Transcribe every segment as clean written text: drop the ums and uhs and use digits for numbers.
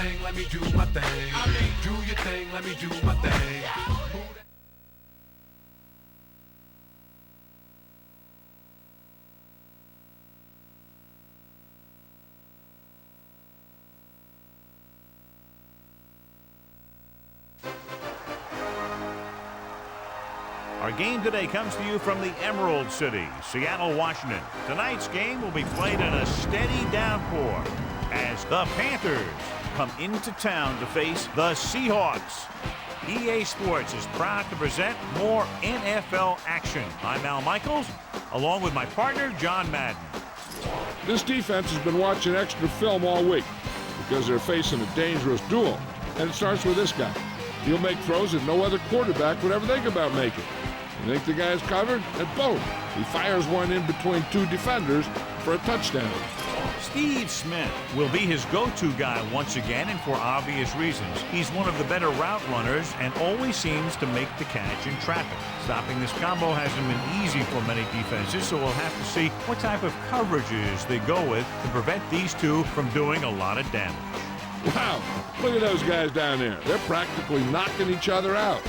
thing, let me do my thing. I mean, do your thing, let me do my thing. Our game today comes to you from the Emerald City, Seattle, Washington. Tonight's game will be played in a steady downpour as the Panthers come into town to face the Seahawks. EA Sports is proud to present more NFL action. I'm Al Michaels, along with my partner, John Madden. This defense has been watching extra film all week because they're facing a dangerous duel. And it starts with this guy. He'll make throws that no other quarterback would ever think about making. You think the guy's covered, and boom, he fires one in between two defenders for a touchdown. Steve Smith will be his go-to guy once again, and for obvious reasons. He's one of the better route runners and always seems to make the catch in traffic. Stopping this combo hasn't been easy for many defenses, so we'll have to see what type of coverages they go with to prevent these two from doing a lot of damage. Wow, look at those guys down there. They're practically knocking each other out.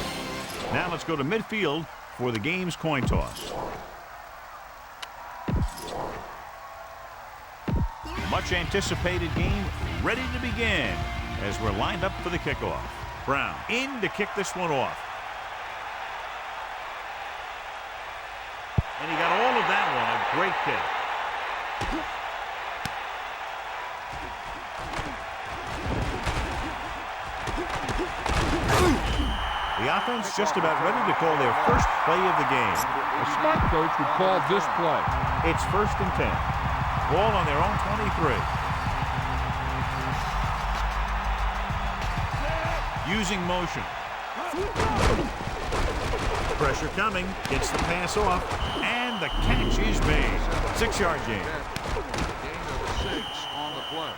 Now let's go to midfield for the game's coin toss. Much anticipated game ready to begin as we're lined up for the kickoff. Brown in to kick this one off. And he got all of that one, a great kick. The offense just about ready to call their first play of the game. A smart coach would call this play. It's 1st and 10. Ball on their own 23. Using motion. Pressure coming. Gets the pass off. And the catch is made. 6-yard gain. Gain of 6 on the play.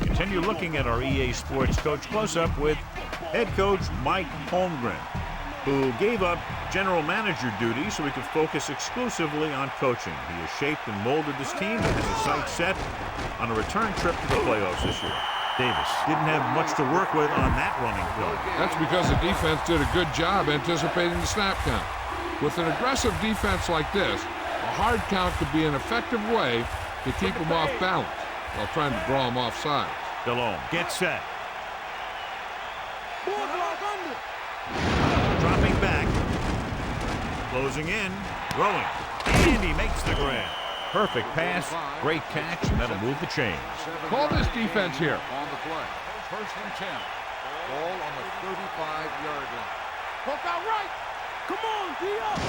Continue looking at our EA Sports coach close-up with head coach Mike Holmgren, who gave up general manager duties so he could focus exclusively on coaching. He has shaped and molded this team and has a sight set on a return trip to the playoffs this year. Davis didn't have much to work with on that running play. That's because the defense did a good job anticipating the snap count. With an aggressive defense like this, a hard count could be an effective way to keep them off balance while trying to draw them off sides. DeLone gets set. Dropping back. Closing in. Throwing. And he makes the grab. Perfect pass. Great catch, and that'll move the chains. Call this defense here. On the play. 1st and 10. Ball on the 35-yard line. Poke out right. Come on, D up.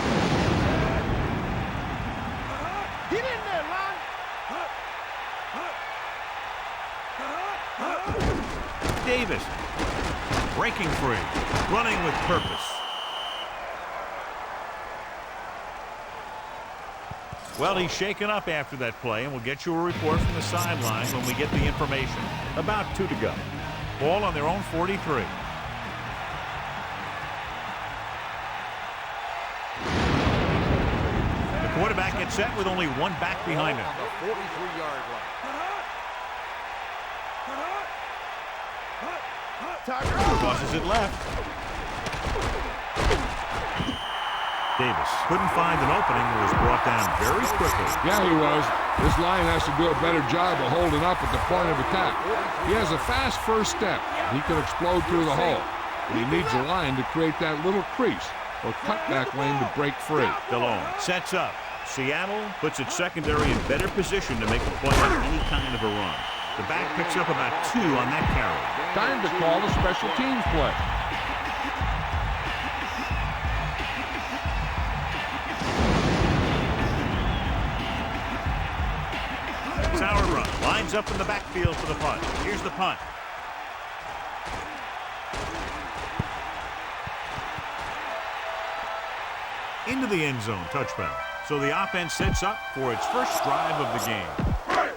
Get in there, line. Davis breaking free, running with purpose. Well, he's shaken up after that play, and we'll get you a report from the sideline when we get the information. About 2 to go. Ball on their own 43. The quarterback gets set with only one back behind him. On the 43-yard line. Tosses it left. Davis couldn't find an opening and was brought down very quickly. Yeah, he was. This line has to do a better job of holding up at the point of attack. He has a fast first step. He can explode through the hole. But he needs a line to create that little crease or cutback lane to break free. DeLone sets up. Seattle puts its secondary in better position to make a play on any kind of a run. The back picks up about 2 on that carry. Time to call a special teams play. Sauerbrun lines up in the backfield for the punt. Here's the punt. Into the end zone, touchdown. So the offense sets up for its first drive of the game.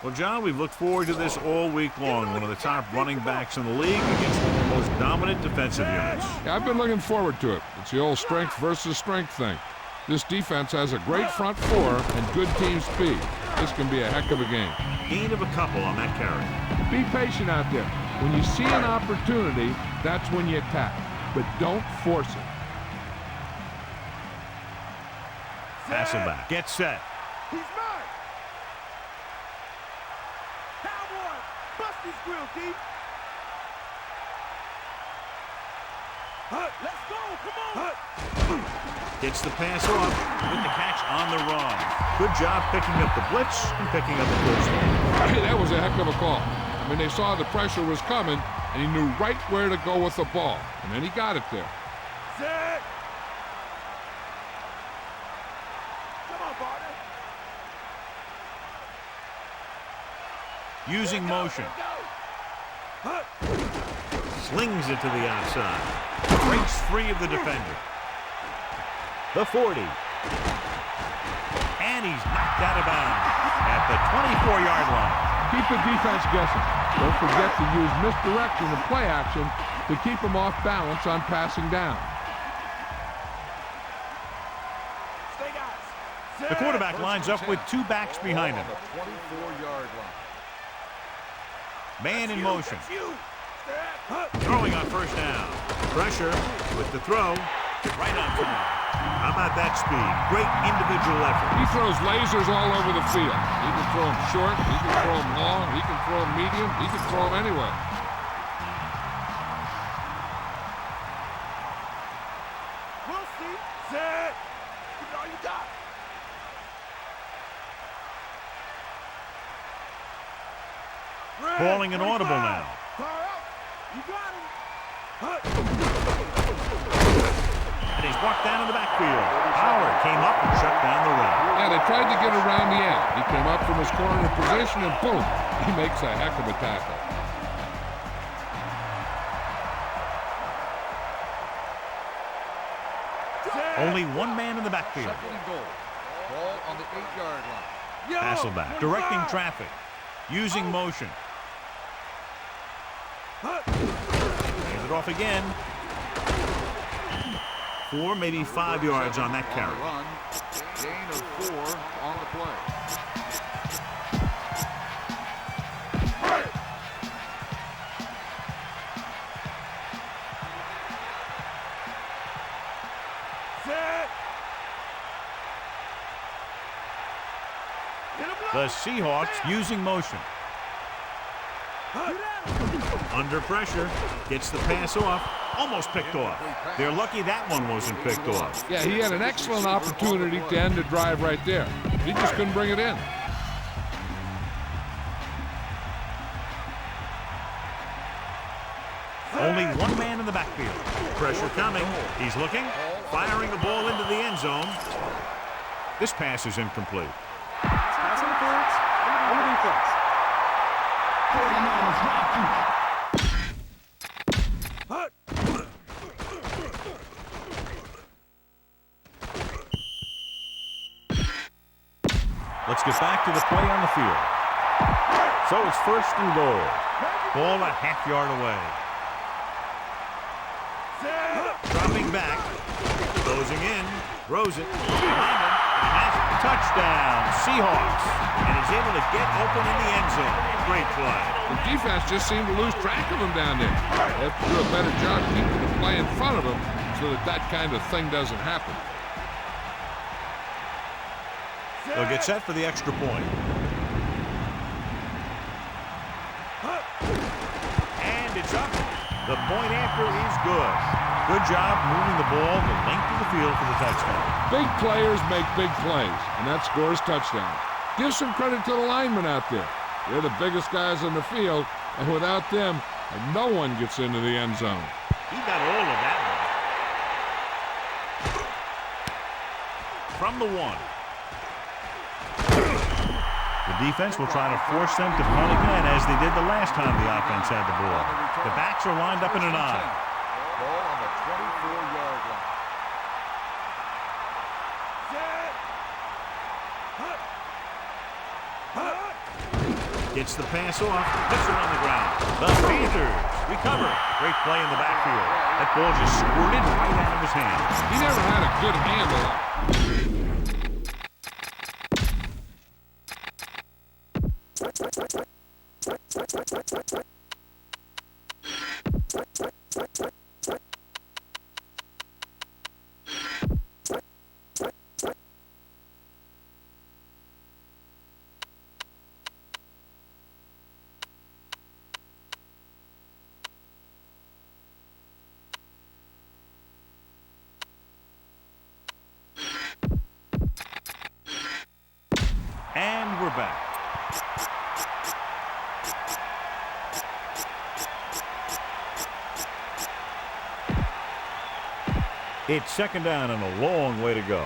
Well, John, we've looked forward to this all week long. One of the top running backs in the league against one of the most dominant defensive units. Yeah, I've been looking forward to it. It's the old strength versus strength thing. This defense has a great front four and good team speed. This can be a heck of a game. Gain of a couple on that carry. Be patient out there. When you see an opportunity, that's when you attack. But don't force it. Hasselbeck gets set. He's mine. Cowboy, bust his grill, D. Let's go, come on. Gets the pass off with the catch on the run. Good job picking up the blitz and picking up the blitz. Hey, that was a heck of a call. I mean, they saw the pressure was coming, and he knew right where to go with the ball. And then he got it there. Set. Come on, partner. Using motion. Slings it to the outside. Breaks free of the defender. The 40. And he's knocked out of bounds at the 24-yard line. Keep the defense guessing. Don't forget to use misdirection and play action to keep them off balance on passing down. Stay, guys. The quarterback lines up with two backs behind him. 24-yard line. Man in motion. That's you. Throwing on first down. Pressure with the throw. Right on time. How about that speed? Great individual effort. He throws lasers all over the field. He can throw them short. He can throw them long. He can throw them medium. He can throw them anywhere. We'll see. Set. Give it all you got. Calling an audible now. Fire out. You got him. And he's walked down in the backfield. Howard came up and shut down the run. Yeah, they tried to get around the end. He came up from his corner position and boom, he makes a heck of a tackle. Only one man in the backfield. Second and goal. Ball on the 8-yard line. Hasselbeck directing traffic. Using motion. Hands it off again. 4, maybe 5 yards on that carry. Run. Gain of 4 on the play. Set. The Seahawks using motion. Under pressure. Gets the pass off. Almost picked off. They're lucky that one wasn't picked off. Yeah, he had an excellent opportunity to end the drive right there. He just couldn't bring it in. Only one man in the backfield. Pressure coming. He's looking. Firing the ball into the end zone. This pass is incomplete. Pass interference. On the defense. Let's get back to the play on the field. So it's first and goal. Ball a half-yard away. Dropping back. Closing in. Throws it. Behind him. And has a touchdown. Seahawks. And he's able to get open in the end zone. Great play. The defense just seemed to lose track of him down there. They have to do a better job keeping the play in front of him so that that kind of thing doesn't happen. They'll get set for the extra point. And it's up. The point after is good. Good job moving the ball the length of the field for the touchdown. Big players make big plays, and that scores touchdowns. Give some credit to the linemen out there. They're the biggest guys on the field, and without them, no one gets into the end zone. He got all of that one. From the 1. The defense will try to force them to punt again as they did the last time the offense had the ball. The backs are lined up in an I. Ball on the 24-yard line. Gets the pass off, puts it on the ground. The Panthers recover. Great play in the backfield. That ball just squirted right out of his hand. He never had a good handle. And we're back. It's second down and a long way to go.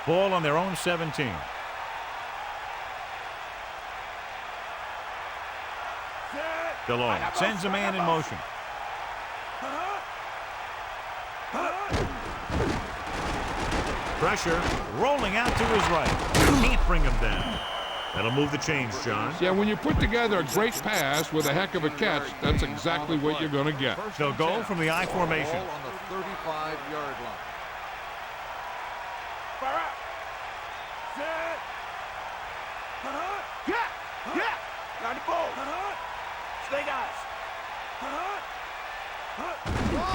Ball on their own 17. DeLong sends a man in motion. Pressure rolling out to his right. Can't bring him down. That'll move the chains, John. Yeah, when you put together a great pass with a heck of a catch, that's exactly what you're going to get. They'll go from the I formation. Ball on the 35-yard line. Got the ball. Stay guys.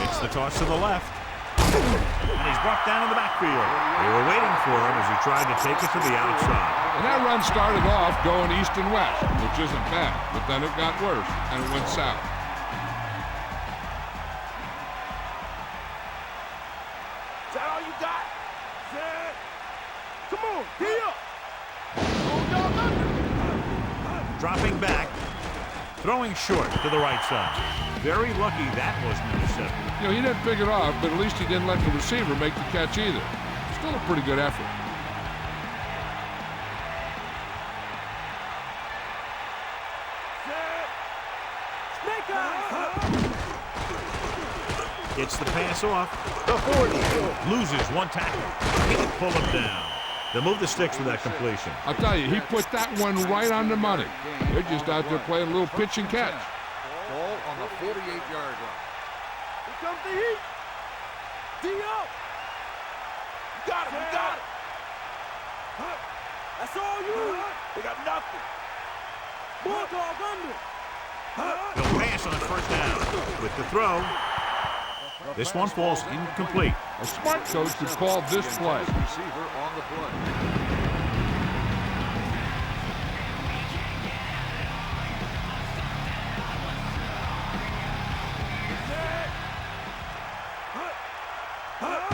It's the toss to the left. And he's brought down in the backfield. They were waiting for him as he tried to take it to the outside. And that run started off going east and west, which isn't bad, but then it got worse, and it went south. Is that all you got? Set. Come on, hit up. Dropping back. Throwing short to the right side. Very lucky that wasn't intercepted. You know, he didn't pick it off, but at least he didn't let the receiver make the catch either. Still a pretty good effort. Gets the pass off. The 40 loses one tackle. Can't pull him down. They'll move the sticks with that completion. I'll tell you, he put that one right on the money. They're just out there playing a little pitch and catch. Ball on the 48-yard line. Here comes the heat. D.O. Got it, we got it. That's all you. They got nothing. Bulldog under. They'll pass on first down. With the throw. This one falls incomplete. A smart coach would call this play. Receiver on the play.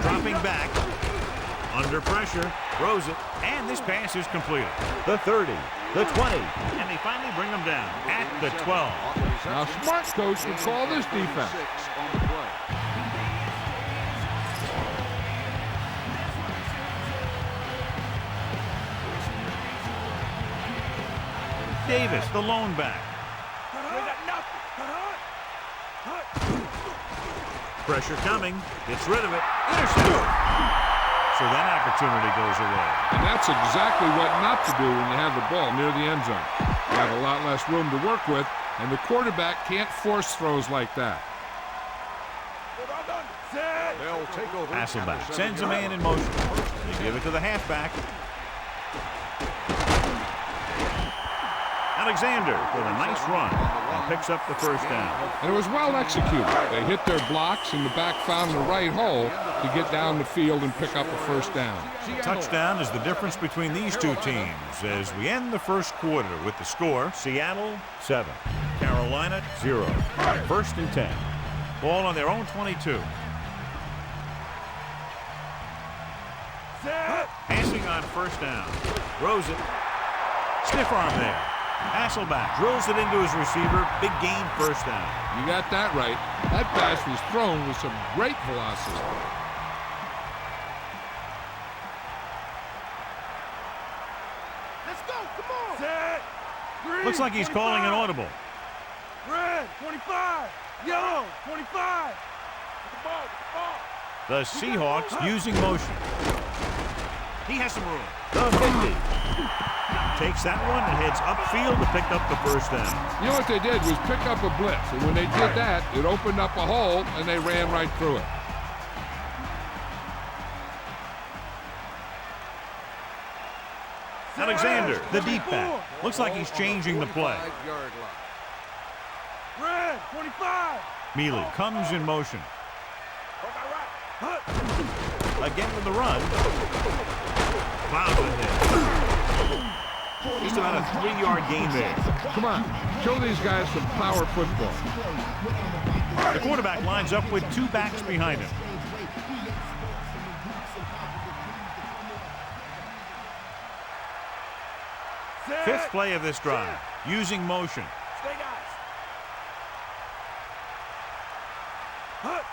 Dropping back. Under pressure. Throws it. And this pass is completed. The 30. The 20. And they finally bring them down at the 12. Now, smart coach would call this defense. On the play. Davis, the lone back. We got nothing. Pressure coming. Gets rid of it. Intercepted. So that opportunity goes away. And that's exactly what not to do when you have the ball near the end zone. You have a lot less room to work with, and the quarterback can't force throws like that. They'll take over. Hasselbeck sends a man in motion. They give it to the halfback. Alexander with a nice run and picks up the first down. And it was well executed. They hit their blocks, and the back found the right hole to get down the field and pick up a first down. Touchdown is the difference between these two teams as we end the first quarter with the score: Seattle 7, Carolina 0. First and 10. Ball on their own 22. Passing on first down. Throws it. Stiff arm there. Hasselbeck drills it into his receiver. Big gain, first down. You got that right. That pass was thrown with some great velocity. Let's go, come on. Set. Green, Looks like he's 25. calling an audible. Red, 25. Yellow, 25. Get the ball, get the ball. The Seahawks using motion. He has some room. The 50. Takes that one and heads upfield to pick up the first down. You know what they did was pick up a blitz, and when they did that, it opened up a hole, and they ran right through it. Alexander, the deep back. Looks like he's changing the play. 5-yard line. Red, 25. Mealy comes in motion. Again with the run. Clouds ahead. Just about a 3-yard gain there. Come on, show these guys some power football. The quarterback lines up with 2 backs behind him. Fifth play of this drive, using motion. Stay guys.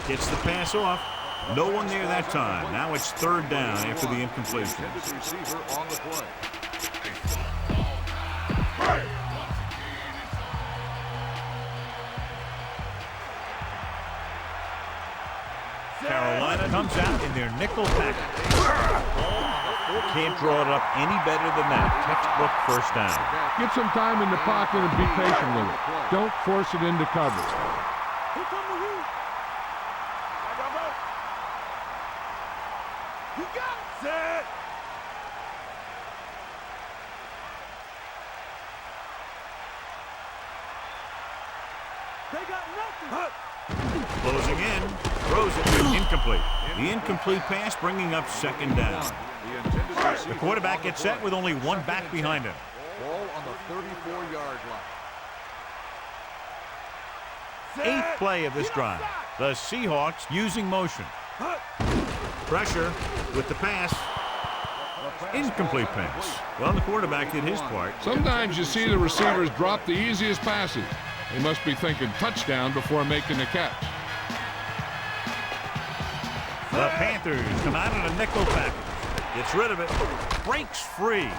Gets the pass off. No one there that time. Now it's 3rd down after the incompletion. Receiver on the play. Carolina comes out in their nickel package. Can't draw it up any better than that. Textbook first down. Get some time in the pocket and be patient with it. Don't force it into cover. Here come the heat. Go. You got it. Set. They got nothing. Closing in. Throws it. Incomplete. The incomplete pass bringing up 2nd down. The quarterback gets set with only 1 back behind him. Ball on the 34-yard line. 8th play of this drive. The Seahawks using motion. Pressure with the pass. Incomplete pass. Well, the quarterback did his part. Sometimes you see the receivers drop the easiest passes. They must be thinking touchdown before making the catch. The Panthers come out in a nickel package. Gets rid of it. Breaks free.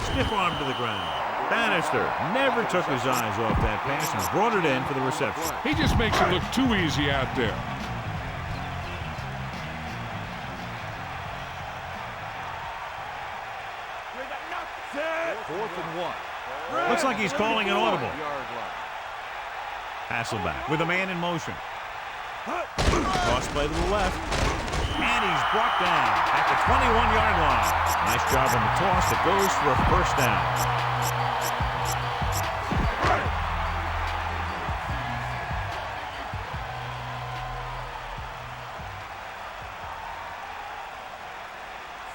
Stiff arm to the ground. Bannister never took his eyes off that pass and brought it in for the reception. He just makes it look too easy out there. Set. 4th and 1. Looks like he's calling an audible. Hasselbeck with a man in motion. Cross play to the left. And he's brought down at the 21-yard line. Nice job on the toss. It goes for a 1st down.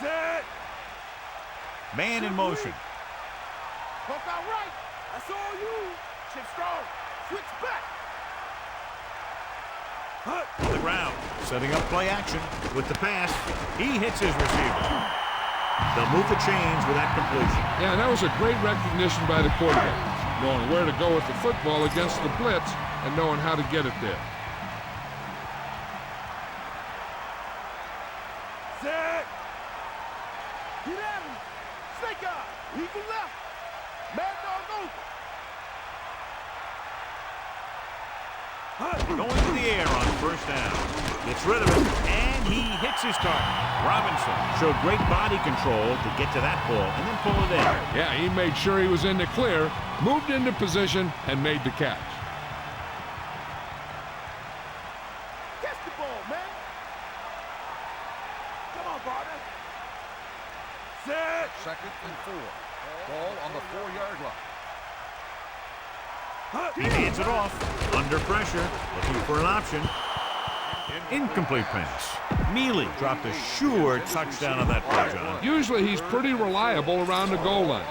Set. Man in motion. Poke out right. That's all you. Chip strong. Switch back. On the ground. Setting up play action with the pass. He hits his receiver. They'll move the chains with that completion. Yeah, and that was a great recognition by the quarterback. Knowing where to go with the football against the blitz and knowing how to get it there. Set. Get at him. Snake eye. Eagle left. Mad dog over. Going to the air on 1st down. Gets rid of it, and he hits his target. Robinson showed great body control to get to that ball and then pull it in. Yeah, he made sure he was in the clear, moved into position, and made the catch. Catch the ball, man. Come on, partner. Set. 2nd and 4. Ball on the 4-yard line. He hands it off. Under pressure. Looking for an option. Incomplete pass. Mealy dropped a sure touchdown on that play, John. Usually he's pretty reliable around the goal line.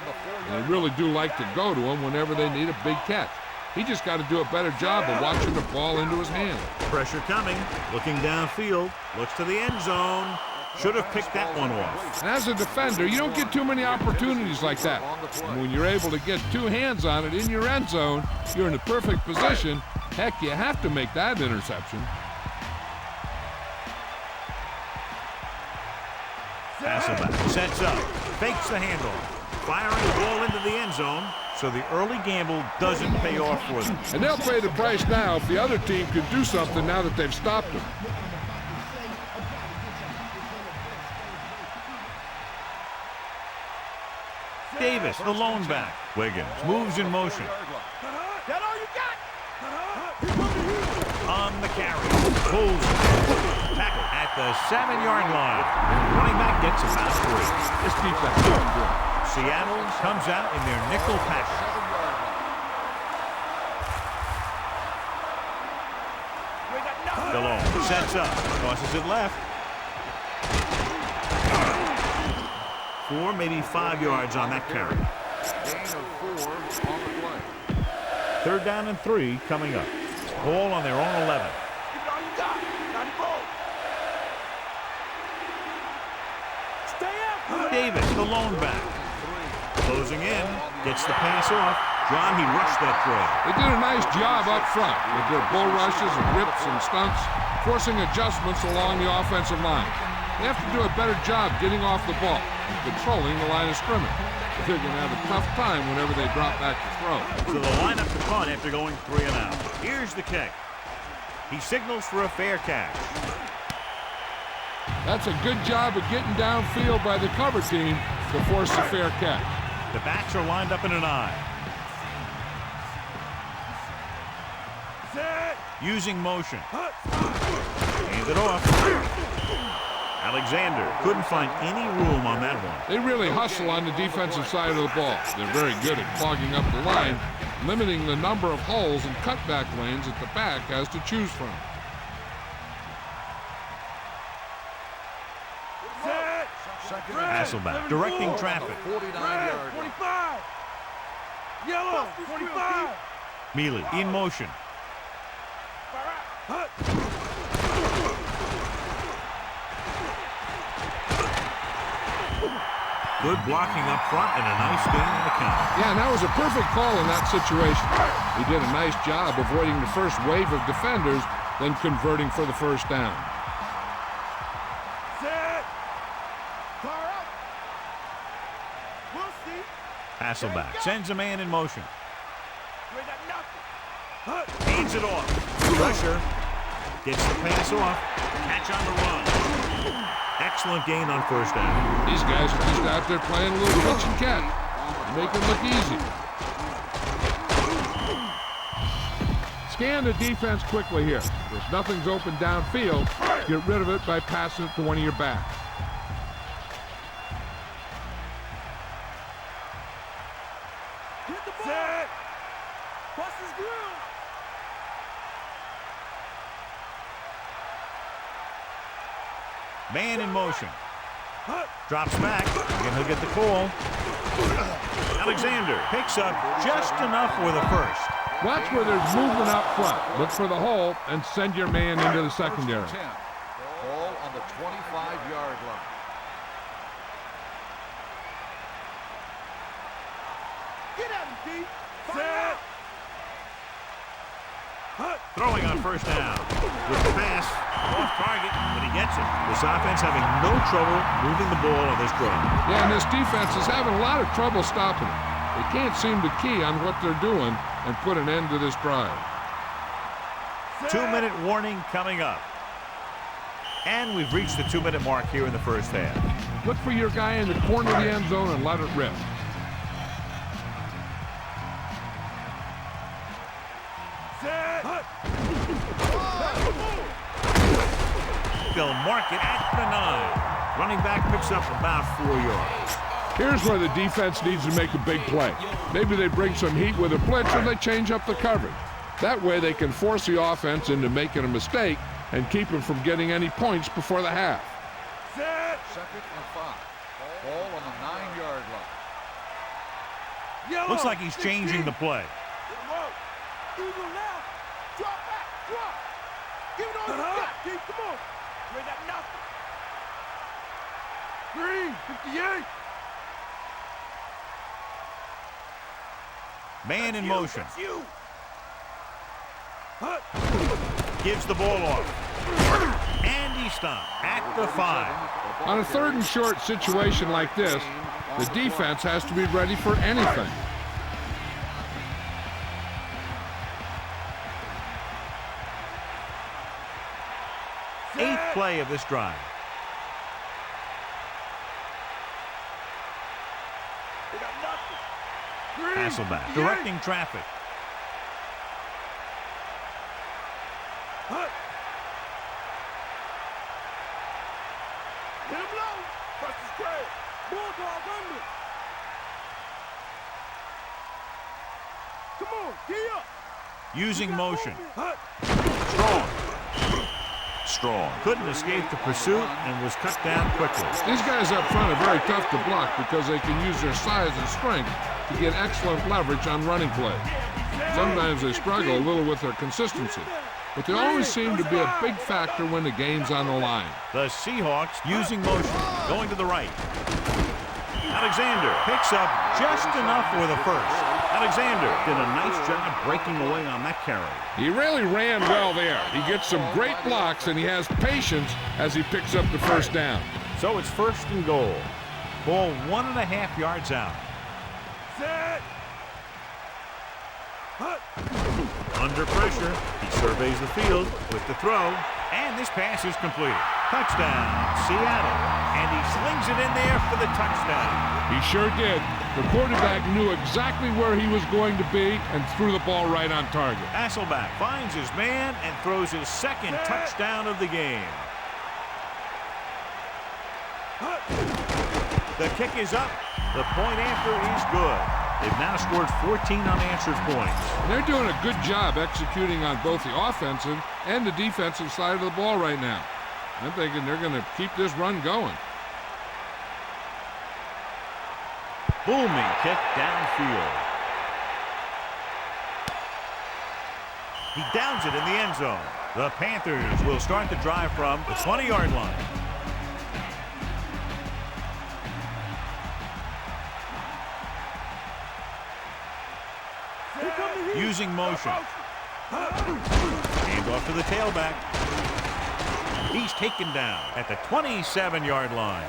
And they really do like to go to him whenever they need a big catch. He just got to do a better job of watching the ball into his hand. Pressure coming. Looking downfield. Looks to the end zone. Should have picked that one off. And as a defender, you don't get too many opportunities like that. And when you're able to get 2 hands on it in your end zone, you're in the perfect position. Heck, you have to make that interception. Hasselbeck sets up. Fakes the handoff. Firing the ball into the end zone. So the early gamble doesn't pay off for them. And they'll pay the price now if the other team can do something now that they've stopped them. Davis, the lone back. Wiggins moves in motion. That all you got? On the carry. Pulls. Tackle at the 7-yard line. Running back gets about 3. This defense is good. Seattle comes out in their nickel package. Galone sets up, tosses it left. 4, maybe 5 yards on that carry. Gain of 4 on the play. 3rd down and 3 coming up. Ball on their own 11. Give it all you got. Now the ball. Stay up. Davis, the lone back. Closing in, gets the pass off. John, he rushed that throw. They did a nice job up front with their bull rushes and rips and stunts, forcing adjustments along the offensive line. They have to do a better job getting off the ball and controlling the line of scrimmage. They're going to have a tough time whenever they drop back to throw. So they'll line up to punt after going 3 and out. Here's the kick. He signals for a fair catch. That's a good job of getting downfield by the cover team to force a fair catch. The backs are lined up in an I. Using motion. Hand it off. Alexander couldn't find any room on that one. They really hustle on the defensive side of the ball. They're very good at clogging up the line, limiting the number of holes and cutback lanes that the back has to choose from. Hasselbeck directing traffic. 49-yard 25. Yellow. 25. Mealy in motion. Good blocking up front and a nice gain on the count. Yeah, and that was a perfect call in that situation. He did a nice job avoiding the first wave of defenders, then converting for the first down. Set. Far out. We'll see. Hasselbeck sends a man in motion. You ain't got nothing. Hands it off. Pressure. Gets the pass off. Catch on the run. Excellent gain on first down. These guys are just out there playing a little pitch and catch. Make it look easy. Scan the defense quickly here. If nothing's open downfield, get rid of it by passing it to one of your backs. Hit the ball. Set. Bust his grill. Man in motion. Drops back. Again, he'll get the call. Alexander picks up just enough with a first. Watch where there's movement up front. Look for the hole and send your man into the secondary. Ball on the 25-yard line. Get at him, D. Set. Throwing on first down. With the pass, off target, but he gets it. This offense having no trouble moving the ball on this drive. Yeah, and this defense is having a lot of trouble stopping it. They can't seem to key on what they're doing and put an end to this drive. 2-minute warning coming up. And we've reached the 2-minute mark here in the first half. Look for your guy in the corner of the end zone and let it rip. They'll mark it at the 9. Running back picks up about 4 yards. Here's where the defense needs to make a big play. Maybe they bring some heat with a blitz or they change up the coverage. That way they can force the offense into making a mistake and keep them from getting any points before the half. Set. 2nd and 5. Ball on the 9-yard line. Yellow. Looks like he's changing the play. Eagle left. Drop back. Drop. Give it all you got, D. Come on. You ain't got nothing. Green. 58. Man in motion. That's you. Gives the ball off. And he stopped at the 5. On a 3rd and short situation like this, the defense has to be ready for anything. Eighth play of this drive. They got nothing. Hasselbeck directing traffic. Hit him low. Press the square. Bulldog under. Come on, gee up. Using motion. Hut. Strong. strong. Couldn't escape the pursuit and was cut down quickly. These guys up front are very tough to block because they can use their size and strength to get excellent leverage on running plays. Sometimes they struggle a little with their consistency, but they always seem to be a big factor when the game's on the line. The Seahawks using motion, going to the right. Alexander picks up just enough for the first. Alexander did a nice job breaking away on that carry. He really ran well there. He gets some great blocks, and he has patience as he picks up the first down. So it's 1st and goal. Ball 1.5 yards out. Set. Under pressure, he surveys the field with the throw, and this pass is completed. Touchdown, Seattle, and he slings it in there for the touchdown. He sure did. The quarterback knew exactly where he was going to be and threw the ball right on target. Hasselbeck finds his man and throws his 2nd touchdown of the game. The kick is up. The point after is good. They've now scored 14 unanswered points. They're doing a good job executing on both the offensive and the defensive side of the ball right now. I'm thinking they're going to keep this run going. Booming kick downfield. He downs it in the end zone. The Panthers will start the drive from the 20-yard line. Using motion. Hand off to the tailback. He's taken down at the 27-yard line.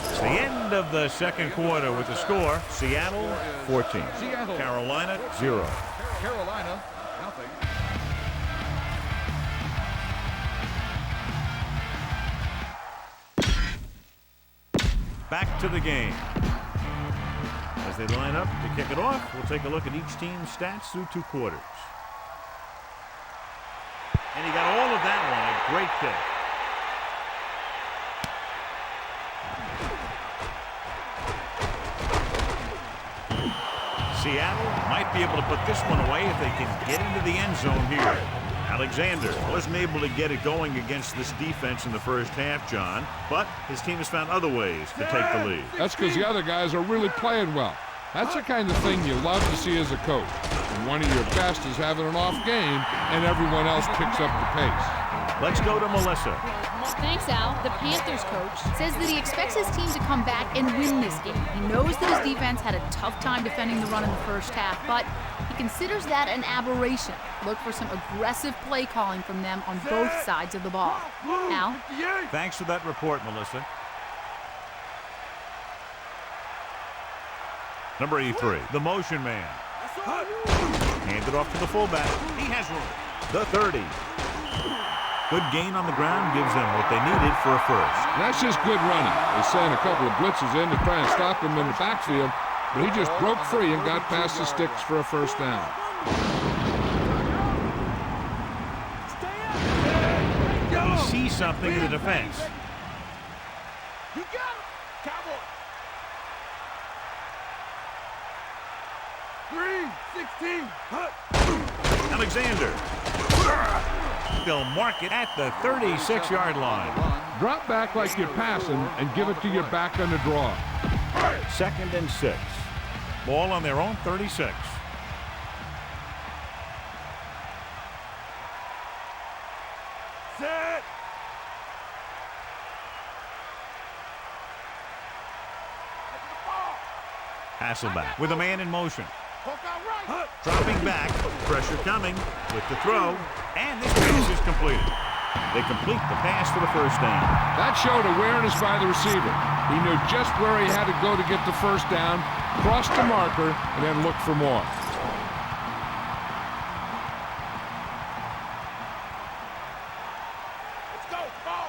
It's the end of the second quarter with the score. Seattle 14. Carolina 0. Carolina, nothing. Back to the game. As they line up to kick it off, we'll take a look at each team's stats through 2 quarters. And he got all of that one. A great kick. Seattle might be able to put this one away if they can get into the end zone here. Alexander wasn't able to get it going against this defense in the first half, John, but his team has found other ways to take the lead. That's because the other guys are really playing well. That's the kind of thing you love to see as a coach. And one of your best is having an off game, and everyone else picks up the pace. Let's go to Melissa. Thanks, Al. The Panthers coach says that he expects his team to come back and win this game. He knows that his defense had a tough time defending the run in the first half, but he considers that an aberration. Look for some aggressive play calling from them on both sides of the ball. Al? Thanks for that report, Melissa. Number 83, the motion man. Hand it off to the fullback. He has room. The 30. Good gain on the ground gives them what they needed for a first. That's just good running. They sent a couple of blitzes in to try and stop him in the backfield, but he just broke free and got past the sticks for a first down. He sees something in the defense. You got him. Cowboy. 3-16. Alexander. They'll mark it at the 36-yard line. Drop back like you're passing and give it to your back on the draw. 2nd and 6. Ball on their own 36. Set. Hasselbeck with a man in motion. Poke out right. Dropping back, pressure coming with the throw, and this pass is completed. They complete the pass for the first down. That showed awareness by the receiver. He knew just where he had to go to get the first down, crossed the marker, and then looked for more. Let's go. Ball.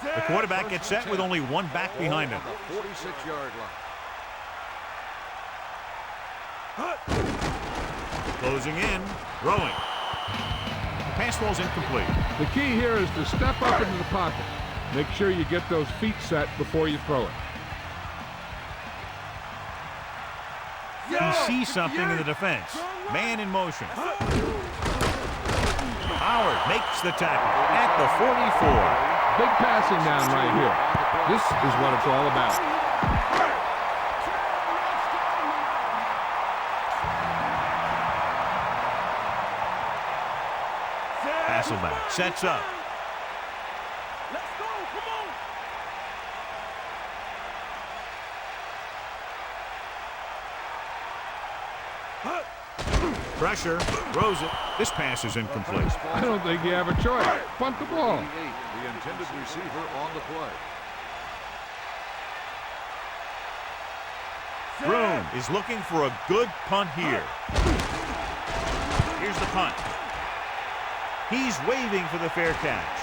The quarterback gets set with only one back behind him. The 46-yard line. Closing in, throwing. Pass ball's incomplete. The key here is to step up into the pocket. Make sure you get those feet set before you throw it. He sees something in the defense. Man in motion. Howard makes the tackle at the 44. Big passing down right here. This is what it's all about. Hasselbeck sets up. Let's go, come on. Pressure, throws it. This pass is incomplete. I don't think you have a choice. Punt the ball. The intended receiver on the play. Broom is looking for a good punt here. Here's the punt. He's waving for the fair catch.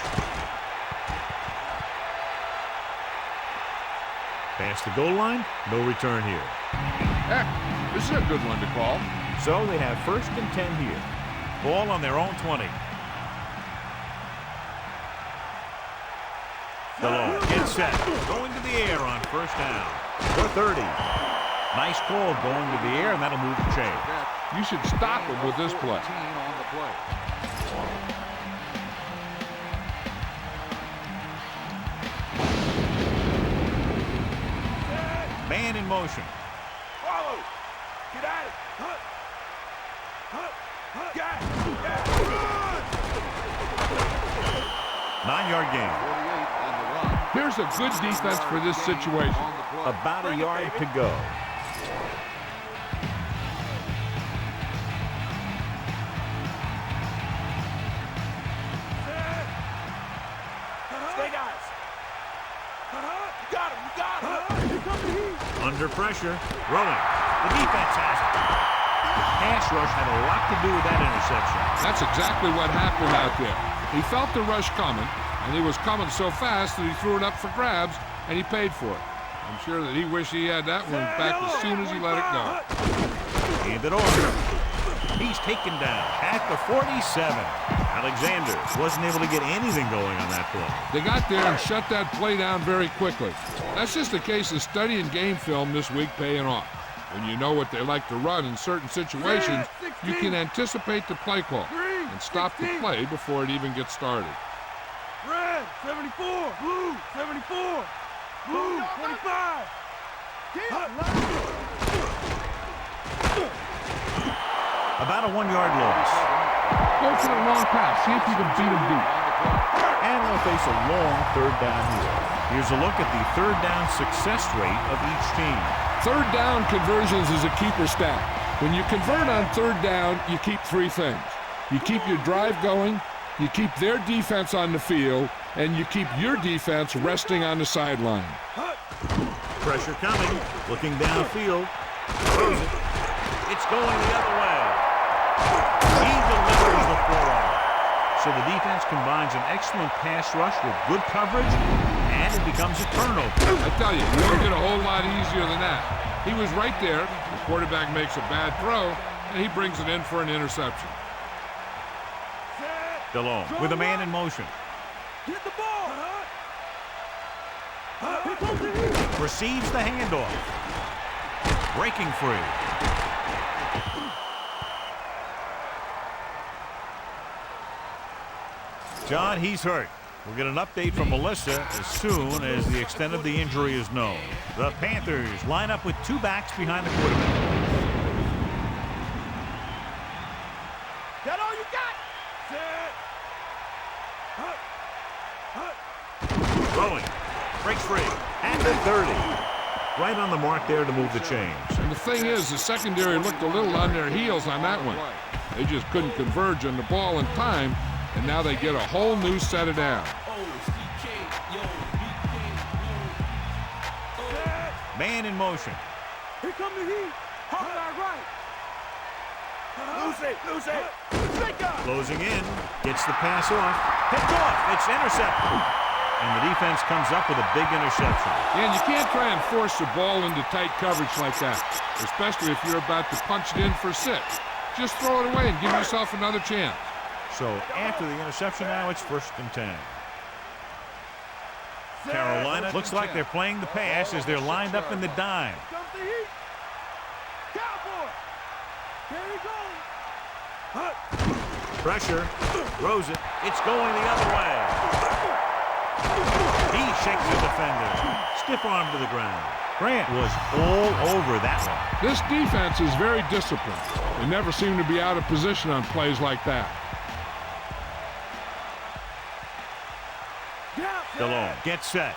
Past the goal line, no return here. Heck, this is a good one to call. So they have 1st and 10 here. Ball on their own 20. DeLong gets set. Going to the air on 1st down. For 30. Nice call going to the air, and that'll move the chain. You should stop him with this play. On the play. Man in motion. Follow. Get at it. Hunt. Got it. 9-yard gain. 48 on the run. Here's a good defense for this situation. On the play. About a yard to go. Stay guys. You got him. You got him. Here comes the heat. Under pressure. Throwing. The defense has it. Pass rush had a lot to do with that interception. That's exactly what happened out there. He felt the rush coming, and he was coming so fast that he threw it up for grabs, and he paid for it. I'm sure that he wished he had that one back as soon as he let it go. Hand it over. He's taken down at the 47. Alexander wasn't able to get anything going on that play. They got there and shut that play down very quickly. That's just a case of studying game film this week paying off. When you know what they like to run in certain situations, you can anticipate the play call and stop the play before it even gets started. Red, 74. Blue, 74. Blue, 25. About a 1-yard loss. Go for the long pass. See if you can beat him deep. And they'll face a long 3rd down here. Here's a look at the 3rd down success rate of each team. 3rd down conversions is a keeper stat. When you convert on 3rd down, you keep 3 things. You keep your drive going, you keep their defense on the field, and you keep your defense resting on the sideline. Pressure coming. Looking downfield. Throws it. It's going the other way. He delivers the forearm. So the defense combines an excellent pass rush with good coverage, and it becomes a turnover. I tell you, you don't get a whole lot easier than that. He was right there. The quarterback makes a bad throw, and he brings it in for an interception. DeLong with a man in motion. Hit the ball. Receives the handoff. Breaking free. John, he's hurt. We'll get an update from Melissa as soon as the extent of the injury is known. The Panthers line up with 2 backs behind the quarterback. That all you got? Throwing. Breaks free. At the 30. Right on the mark there to move the chains. And the thing is, the secondary looked a little on their heels on that one. They just couldn't converge on the ball in time, and now they get a whole new set of downs. Man in motion. Here come the heat. Hawkeye right. Lose it. Closing in. Gets the pass off. Picked off. It's intercepted. And the defense comes up with a big interception. Yeah, and you can't try and force the ball into tight coverage like that, especially if you're about to punch it in for 6. Just throw it away and give yourself another chance. So after the interception now, it's 1st and 10. Carolina looks like they're playing the pass as they're lined up in the dime. Comes the heat. Cowboy. There he goes. Pressure. Throws it. It's going the other way. He shakes the defender. Stiff arm to the ground. Grant was all over that one. This defense is very disciplined. They never seem to be out of position on plays like that. DeLone gets set.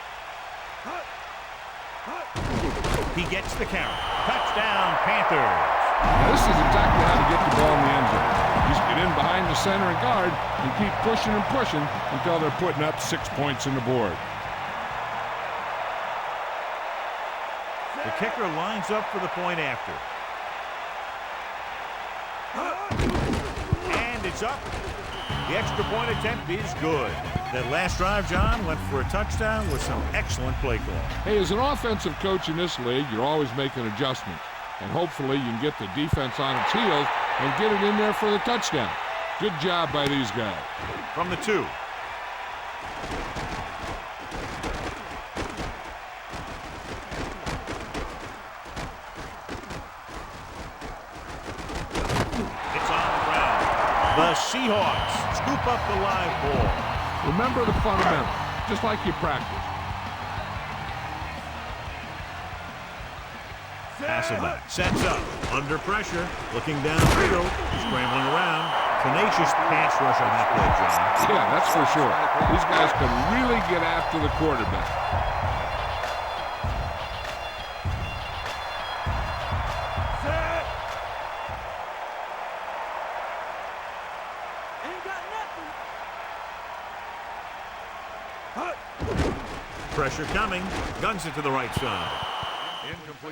He gets the count. Touchdown, Panthers. Now, this is exactly how to get the ball in the end zone. Just get in behind the center and guard and keep pushing and pushing until they're putting up 6 points on the board. The kicker lines up for the point after. And it's up. The extra point attempt is good. That last drive, John, went for a touchdown with some excellent play call. Hey, as an offensive coach in this league, you're always making adjustments. And hopefully you can get the defense on its heels and get it in there for the touchdown. Good job by these guys. From the 2. It's on the ground. The Seahawks scoop up the live ball. Remember the fundamentals, just like you practice. Hasselbeck sets up, under pressure, looking downfield, scrambling around. Tenacious pass rush on that play, John. Yeah, that's for sure. These guys can really get after the quarterback. Pressure coming, guns it to the right side.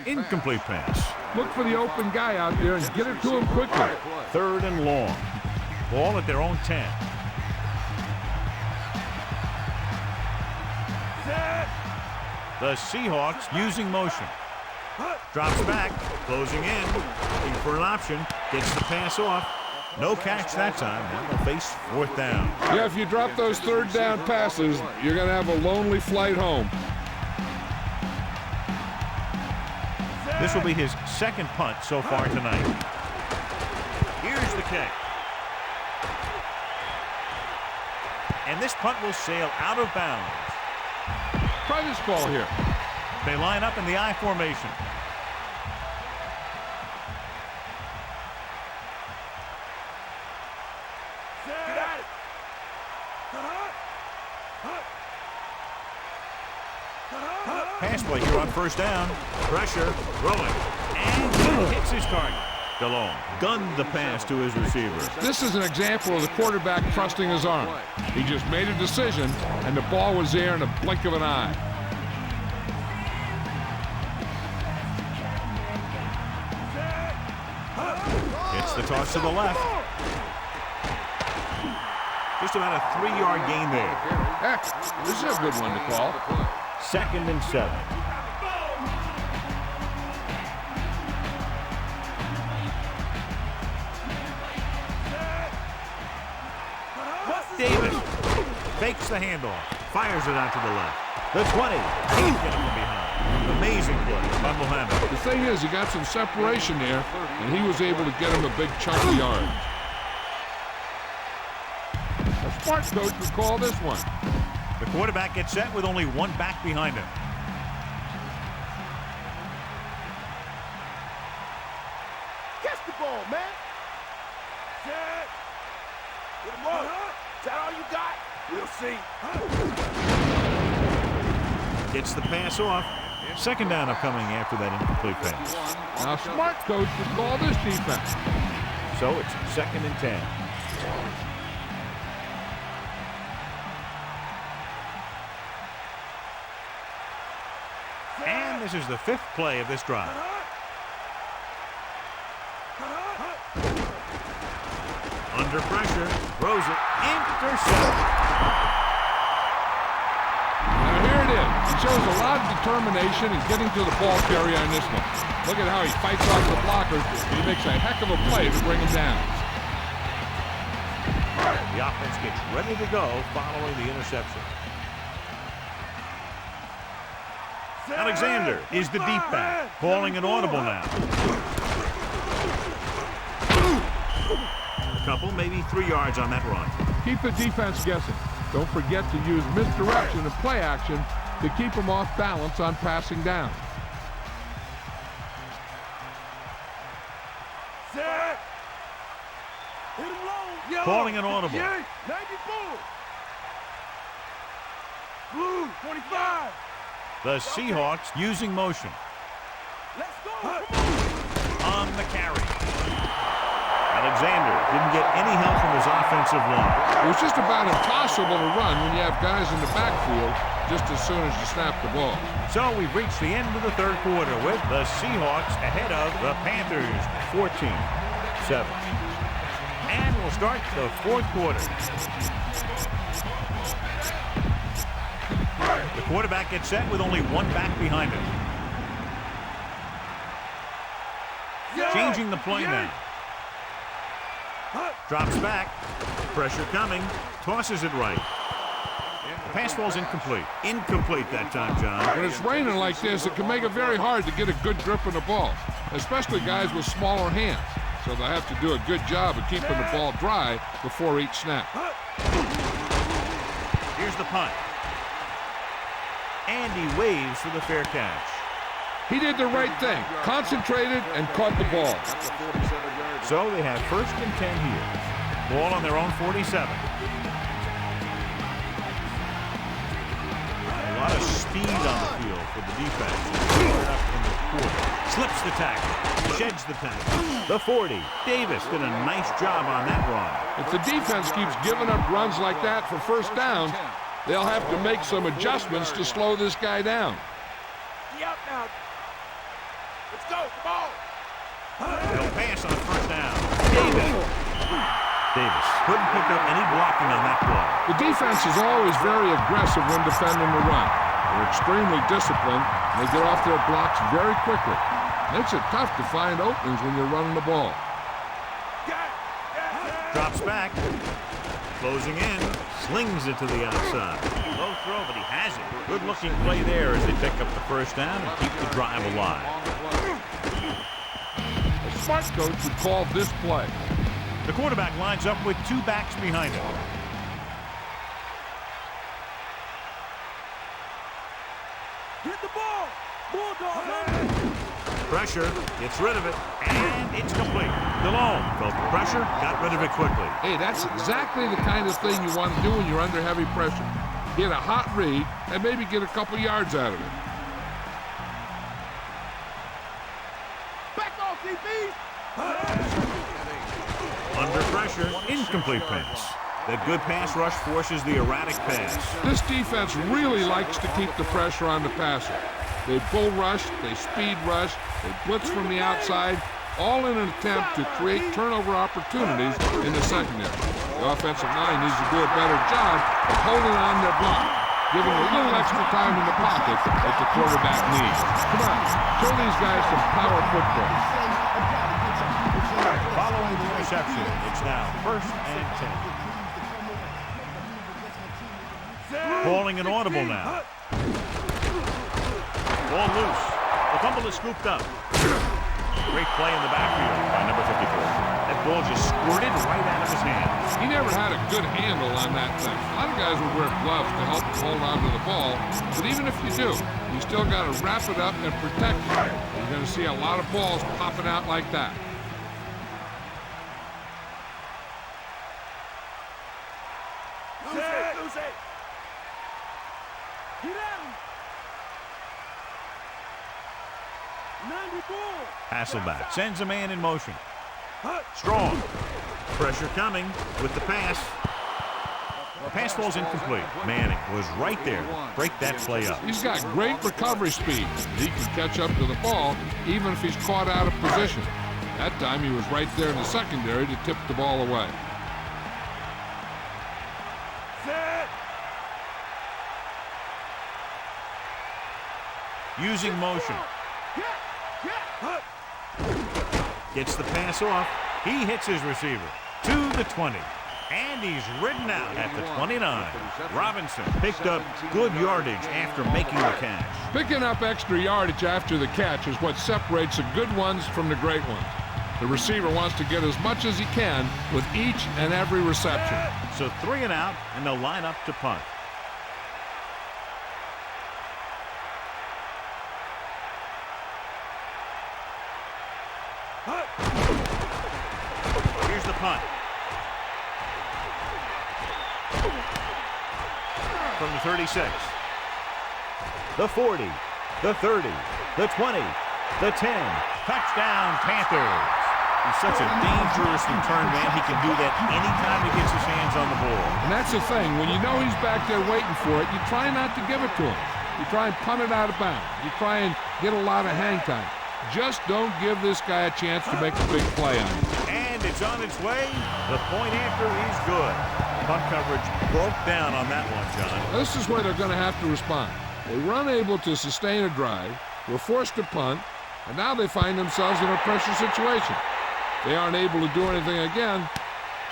Incomplete pass. Look for the open guy out there and get it to him quickly. 3rd and long. Ball at their own 10. The Seahawks using motion. Drops back, closing in, looking for an option, gets the pass off. No catch that time. Now they'll face 4th down. Yeah, if you drop those 3rd down passes, you're going to have a lonely flight home. This will be his 2nd punt so far tonight. Here's the kick. And this punt will sail out of bounds. Try this ball here. They line up in the I formation. Pass play here on 1st down. Pressure, throwing, and he hits his target. DeLone gunned the pass to his receiver. This is an example of the quarterback trusting his arm. He just made a decision, and the ball was there in a blink of an eye. It's the toss to the left. Just about a 3-yard gain there. Heck, this is a good one to call. 2nd and 7. Davis fakes the handoff, fires it out to the left. The 20. Can't get him from behind. Amazing play by Mohammed. The thing is, he got some separation there, and he was able to get him a big chunk of yards. A smart coach would call this one. The quarterback gets set with only 1 back behind him. Catch the ball, man. Set. Put him up. Is that all you got? We'll see. Gets the pass off. 2nd down upcoming after that incomplete pass. Now, smart coach would call this defense. So it's 2nd and 10. And this is the 5th play of this drive. Under pressure, throws it, intercepted. Now here it is. He shows a lot of determination in getting to the ball carrier on this one. Look at how he fights off the blockers. He makes a heck of a play to bring him down. The offense gets ready to go following the interception. Alexander is the deep back, calling an audible now. couple, maybe 3 yards on that run. Keep the defense guessing. Don't forget to use misdirection and play action to keep them off balance on passing down. Set. Hit him low. Yo. Calling an audible. 94. Blue, 25. The Seahawks using motion. Let's go. Come On the carry. Alexander didn't get any help from his offensive line. It was just about impossible to run when you have guys in the backfield just as soon as you snap the ball. So we've reached the end of the third quarter with the Seahawks ahead of the Panthers 14-7. And we'll start the fourth quarter. The quarterback gets set with only one back behind him. Changing the play now. Drops back. Pressure coming. Tosses it right. Pass ball's incomplete. Incomplete that time, John. When it's raining like this, it can make it very hard to get a good grip on the ball, especially guys with smaller hands. So they'll have to do a good job of keeping the ball dry before each snap. Here's the punt. And he waves for the fair catch. He did the right thing, concentrated and caught the ball. So they have 1st and 10 here. Ball on their own 47. A lot of speed on the field for the defense. Up in the quarter. Slips the tackle. Sheds the tackle. The 40. Davis did a nice job on that run. If the defense keeps giving up runs like that for first down, they'll have to make some adjustments to slow this guy down. Yep, now. Let's go. Come on. They'll pass on 1st down. Davis couldn't pick up any blocking on that play. The defense is always very aggressive when defending the run. They're extremely disciplined, and they get off their blocks very quickly. Makes it tough to find openings when you're running the ball. Drops back. Closing in. Slings it to the outside. Low throw, but he has it. Good-looking play there as they pick up the 1st down and keep the drive alive. A smart coach would call this play. The quarterback lines up with 2 backs behind him. Hit the ball. Bulldog. Pressure, gets rid of it, and it's complete. DeLone felt the pressure, got rid of it quickly. Hey, that's exactly the kind of thing you want to do when you're under heavy pressure. Get a hot read and maybe get a couple yards out of it. Back off, DB. Under pressure, incomplete pass. That good pass rush forces the erratic pass. This defense really likes to keep the pressure on the passer. They bull rush, they speed rush, they blitz from the outside, all in an attempt to create turnover opportunities in the secondary. The offensive line needs to do a better job of holding on their block, giving a little extra time in the pocket that the quarterback needs. Come on, show these guys some power football. Following the interception, it's now 1st and 10. Calling an audible now. Ball loose. The fumble is scooped up. Great play in the backfield by number 54. That ball just squirted right out of his hands. He never had a good handle on that thing. A lot of guys would wear gloves to help hold on to the ball, but even if you do, you still got to wrap it up and protect it. You're going to see a lot of balls popping out like that. Lose it. Get at him. 94. Hasselbeck sends a man in motion. Strong. Pressure coming with the pass. The pass ball's incomplete. Manning was right there to break that play up. He's got great recovery speed. He can catch up to the ball even if he's caught out of position. That time he was right there in the secondary to tip the ball away. Set. Using motion. Gets the pass off. He hits his receiver to the 20. And he's ridden out at the 29. Robinson picked up good yardage after making the catch. Picking up extra yardage after the catch is what separates the good ones from the great ones. The receiver wants to get as much as he can with each and every reception. So 3 and out, and they'll line up to punt. Here's the punt. From the 36. The 40. The 30. The 20. The 10. Touchdown, Panthers. He's such a dangerous return man. He can do that anytime he gets his hands on the ball. And that's the thing. When you know he's back there waiting for it, you try not to give it to him. You try and punt it out of bounds. You try and get a lot of hang time. Just don't give this guy a chance to make a big play on you. And it's on its way. The point after is good. Punt coverage broke down on that one, John. This is where they're going to have to respond. They were unable to sustain a drive, were forced to punt, and now they find themselves in a pressure situation. They aren't able to do anything again.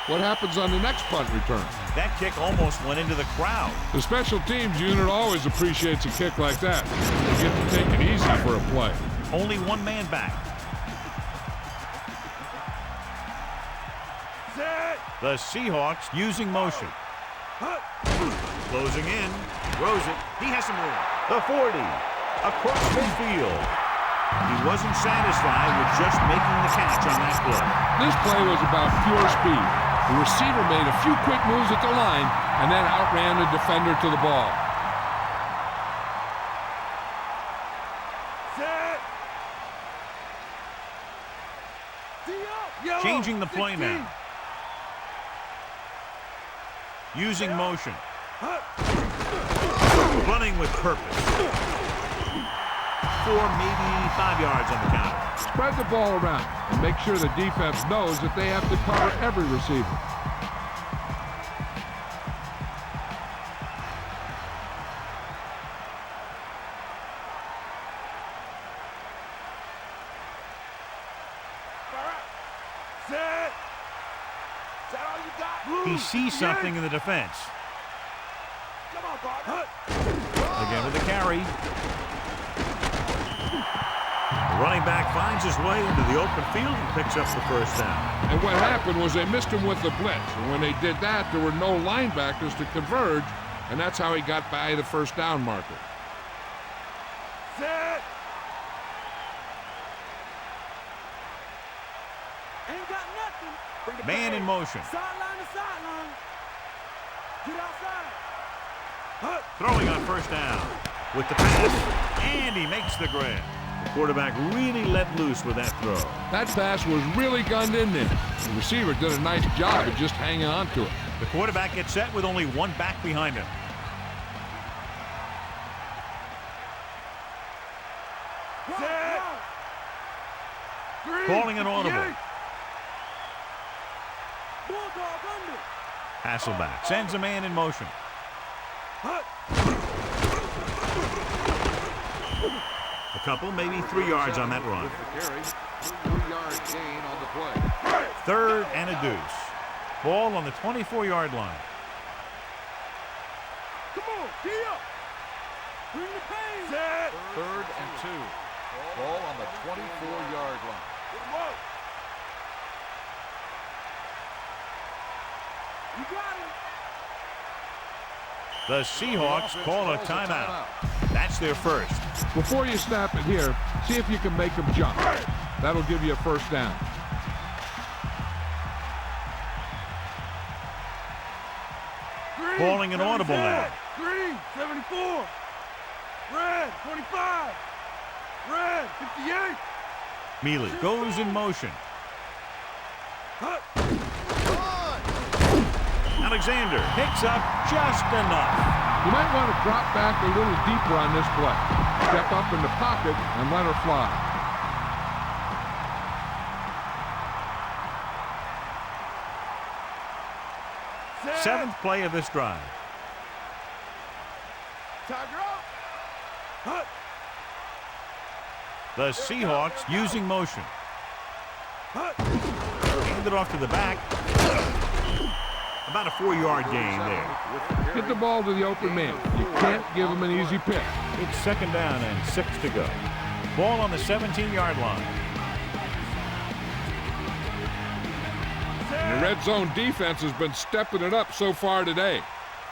What happens on the next punt return? That kick almost went into the crowd. The special teams unit always appreciates a kick like that. They get to take it easy for a play. Only one man back. The Seahawks using motion. Closing in. Throws it. He has some room. The 40. Across midfield. He wasn't satisfied with just making the catch on that play. This play was about pure speed. The receiver made a few quick moves at the line and then outran the defender to the ball. Changing the play now. Using motion. Running with purpose. 4, maybe 5 yards on the counter. Spread the ball around and make sure the defense knows that they have to cover every receiver. He sees something in the defense. Again with the carry. The running back finds his way into the open field and picks up the first down. And what happened was they missed him with the blitz. And when they did that, there were no linebackers to converge, and that's how he got by the first down marker. Ain't got nothing. Man in motion. Sideline to sideline. Get outside. Throwing on first down with the pass, and he makes the grab. The quarterback really let loose with that throw. That pass was really gunned in there. The receiver did a nice job of just hanging on to it. The quarterback gets set with only one back behind him. Calling an audible. Hasselbeck sends a man in motion. A couple, maybe 3 yards on that run. 3-yard gain on the play. 3rd and a deuce. Ball on the 24-yard line. Come on, get up. Bring the pain. 3rd and 2. Ball on the 24-yard line. You got it. The Seahawks call a timeout. That's their first. Before you snap it here, see if you can make them jump. That'll give you a first down. Calling an audible now. Green, 74. Red, 25. Red, 58. Mealy goes in motion. Alexander picks up just enough. You might want to drop back a little deeper on this play. Step up in the pocket and let her fly. Seventh play of this drive. The Seahawks using motion. Hand it off to the back. About a 4-yard gain there. Get the ball to the open man. You can't give him an easy pick. It's 2nd down and 6 to go. Ball on the 17-yard line. red zone defense has been stepping it up so far today.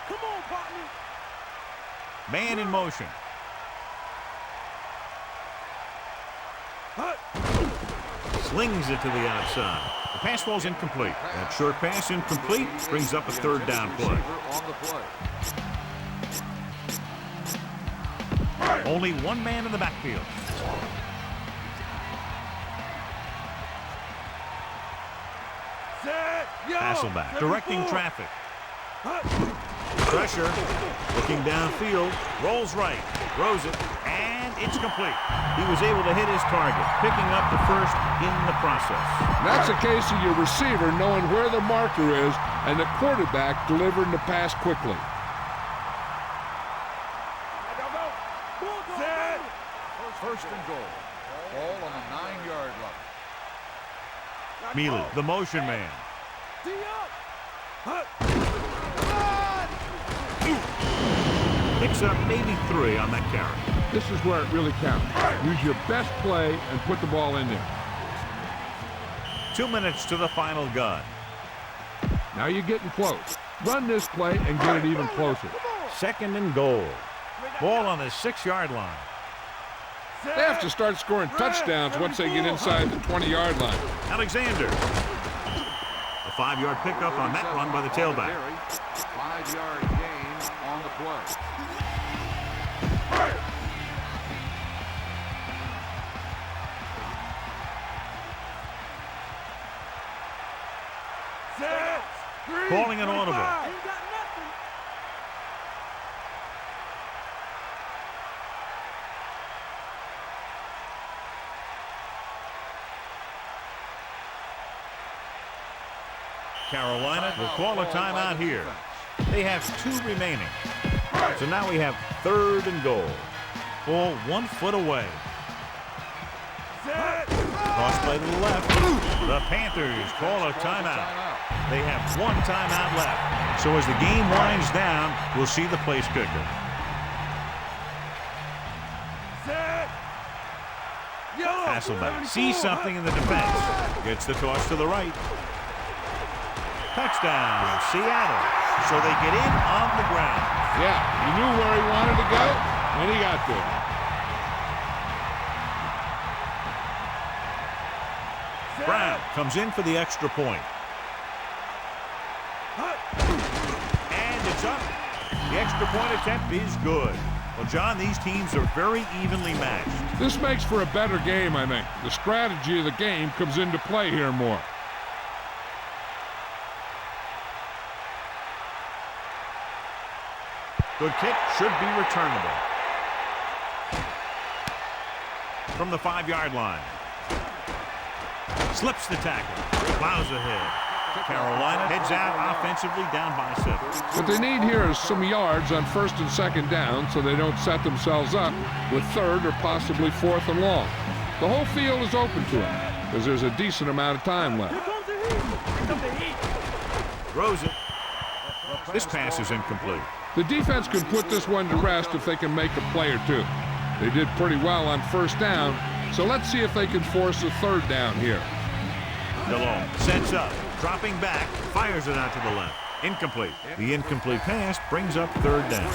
Come on, partner. Man in motion. Slings it to the outside. The pass falls incomplete. That short pass incomplete brings up a third down play. Only one man in the backfield. Hasselbeck directing traffic. Pressure. Looking downfield. Rolls right. Throws it. And it's complete. He was able to hit his target, picking up the first in the process. That's a case of your receiver knowing where the marker is and the quarterback delivering the pass quickly. First and goal. Ball on the 9-yard line. Mealy, the motion man. Picks up maybe 3 on that carry. This is where it really counts. Use your best play and put the ball in there. 2 minutes to the final gun. Now you're getting close. Run this play and get it even closer. Second and goal. Ball on the 6-yard line. They have to start scoring touchdowns once they get inside the 20-yard line. Alexander. A 5-yard pickup on that run by the tailback. 5-yard gain on the play. Calling an audible. Carolina will call a timeout here. They have 2 remaining. So now we have 3rd and goal. Ball 1 foot away. Cross play to the left. The Panthers call a timeout. They have 1 timeout left. So as the game winds down, we'll see the place kicker. Hasselbeck sees something in the defense. Gets the toss to the right. Touchdown, Seattle. So they get in on the ground. Yeah, he knew where he wanted to go, and he got there. Brown comes in for the extra point. And it's up. The extra point attempt is good. Well, John, these teams are very evenly matched. This makes for a better game, I think. The strategy of the game comes into play here more. Good kick, should be returnable. From the 5-yard line. Slips the tackle. Plows ahead. Carolina heads out offensively down by 7. What they need here is some yards on 1st and 2nd down so they don't set themselves up with 3rd or possibly 4th and long. The whole field is open to them because there's a decent amount of time left. Throws it. This pass is incomplete. The defense can put this one to rest if they can make a play or 2. They did pretty well on 1st down, so let's see if they can force a 3rd down here. DeLong sets up, dropping back, fires it out to the left. Incomplete. The incomplete pass brings up 3rd down.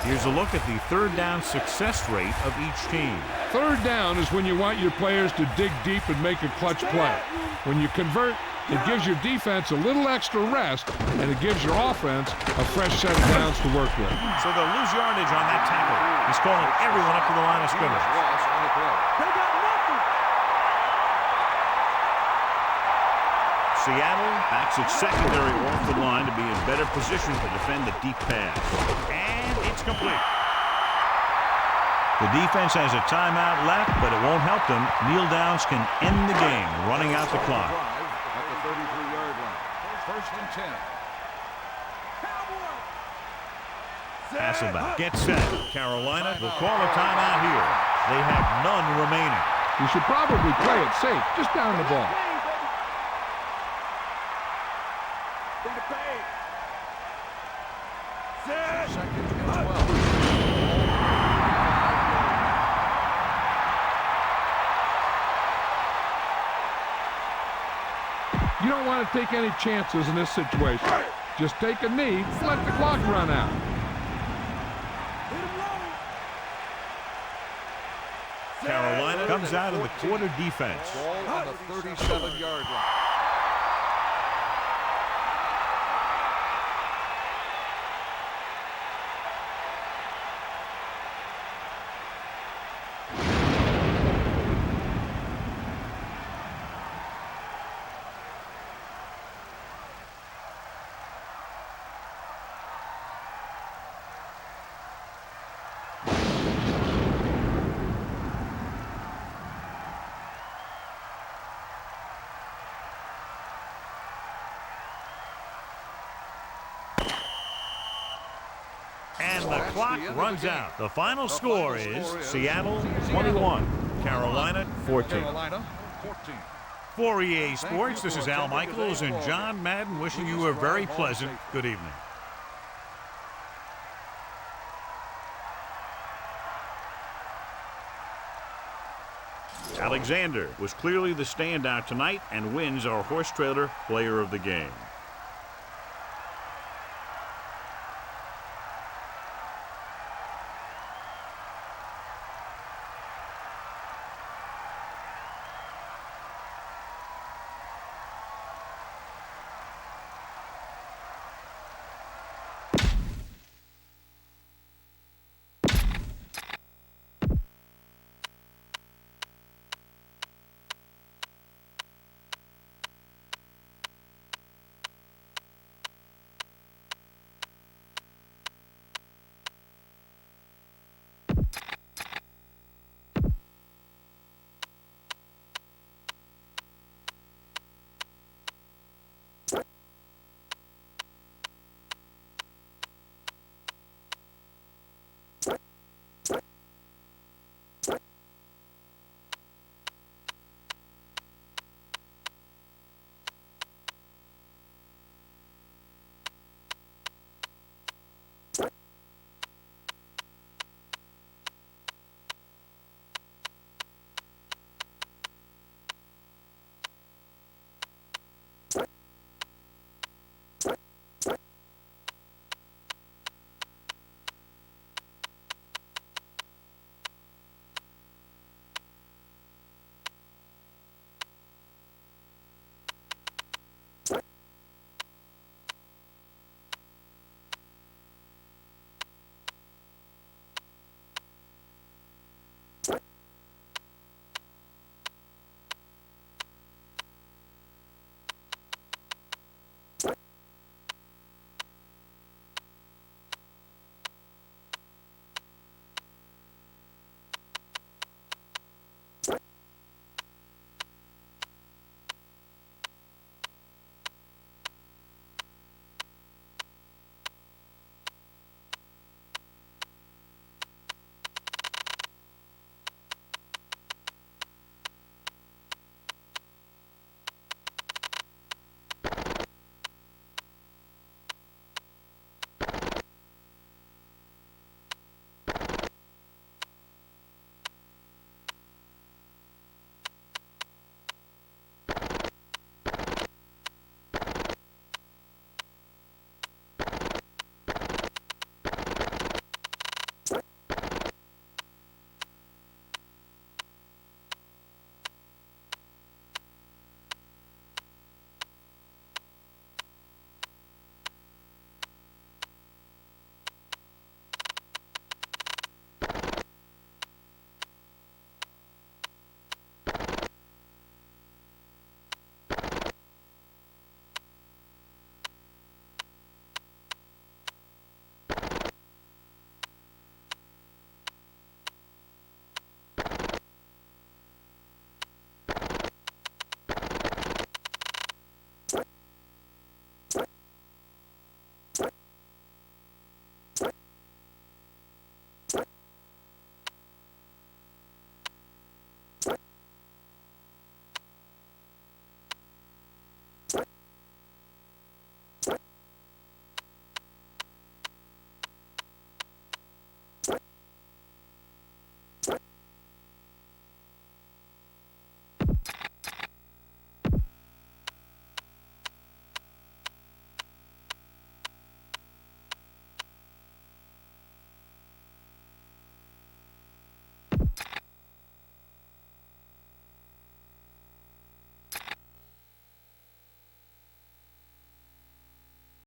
Here's a look at the 3rd down success rate of each team. 3rd down is when you want your players to dig deep and make a clutch play. When you convert, it gives your defense a little extra rest, and it gives your offense a fresh set of downs to work with. So they'll lose yardage on that tackle. He's calling everyone up to the line of scrimmage. Seattle backs its secondary off the line to be in better position to defend the deep pass. And it's complete. The defense has a timeout left, but it won't help them. Kneel downs can end the game, running out the clock. At the 33-yard line. 1st and 10. Hasselbeck gets set. Carolina will call a timeout here. They have none remaining. You should probably play it safe, just down the ball. You don't want to take any chances in this situation. Just take a knee and let the clock run out. Carolina comes out in the quarter defense. Ball on the 37-yard line. And the clock runs out. The final score is Seattle 21, Carolina 14. For EA Sports, this is Al Michaels and John Madden wishing you a very pleasant good evening. Alexander was clearly the standout tonight and wins our horse trailer player of the game.